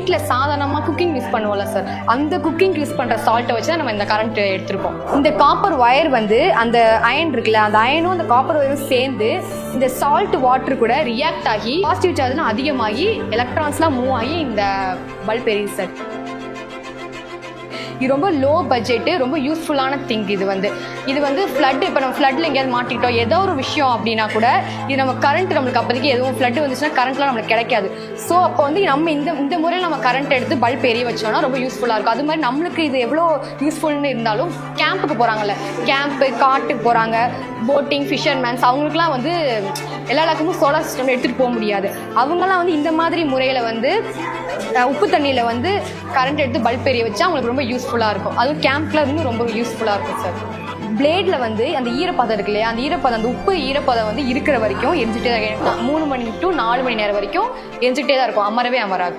வீட்டில் சாதாரணமாக cooking use பண்ணுவோம்ல சார், அந்த குக்கிங் யூஸ் பண்ணுற சால்ட்டை வச்சு தான் நம்ம இந்த கரண்ட் எடுத்திருக்கோம். இந்த காப்பர் ஒயர் வந்து அந்த அயன் இருக்குல்ல, அந்த அயனும் அந்த காப்பர் ஒயரும் சேர்ந்து இந்த சால்ட் வாட்டர் கூட ரியாக்ட் ஆகி பாசிட்டிவ் சார்ஜ்லாம் அதிகமாகி எலக்ட்ரான்ஸ்லாம் மூவ் ஆகி இந்த பல்ப் எரியுது சார். இது ரொம்ப லோ பட்ஜெட்டு, ரொம்ப யூஸ்ஃபுல்லான திங். இது வந்து ஃப்ளட், இப்போ நம்ம ஃப்ளட்டில் எங்கேயாவது மாட்டிக்கிட்டோம் ஏதோ ஒரு விஷயம் அப்படின்னா கூட இது நம்ம கரண்ட் நம்மளுக்கு அப்போதைக்கு எதுவும் ஃப்ளட் வந்துச்சுன்னா கரண்ட்லாம் நம்மளுக்கு கிடைக்காது. ஸோ அப்போ வந்து நம்ம இந்த முறையில் நம்ம கரண்ட் எடுத்து பல்ப் எரிய வச்சோம்னா ரொம்ப யூஸ்ஃபுல்லாக இருக்கும். அது மாதிரி நம்மளுக்கு இது எவ்வளோ யூஸ்ஃபுல்னு இருந்தாலும் கேம்புக்கு போகிறாங்கல்ல, கேம்ப்பு காட்டுக்கு போகிறாங்க, போட்டிங், ஃபிஷர்மேன்ஸ், அவங்களுக்குலாம் வந்து எல்லா இடத்துக்கும் சோலார் சிஸ்டம் எடுத்துகிட்டு போக முடியாது. அவங்களாம் வந்து இந்த மாதிரி முறையில் வந்து உப்பு தண்ணியில் வந்து கரண்ட் எடுத்து பல்ப் எரிய வச்சா அவங்களுக்கு ரொம்ப யூஸ்ஃபுல்லாக இருக்கும். அதுவும் கேம்ப்ல இருந்து ரொம்ப யூஸ்ஃபுல்லாக இருக்கும் சார். பிளேடில் வந்து அந்த ஈரப்பதம் இருக்கு இல்லையா, அந்த ஈரப்பதம், அந்த உப்பு ஈரப்பதம் வந்து இருக்கிற வரைக்கும் எரிஞ்சிட்டே தான் இருக்கும். 3 மணி to 4 மணி நேரம் வரைக்கும் எரிஞ்சிட்டே தான் இருக்கும், அமரவே அமராது.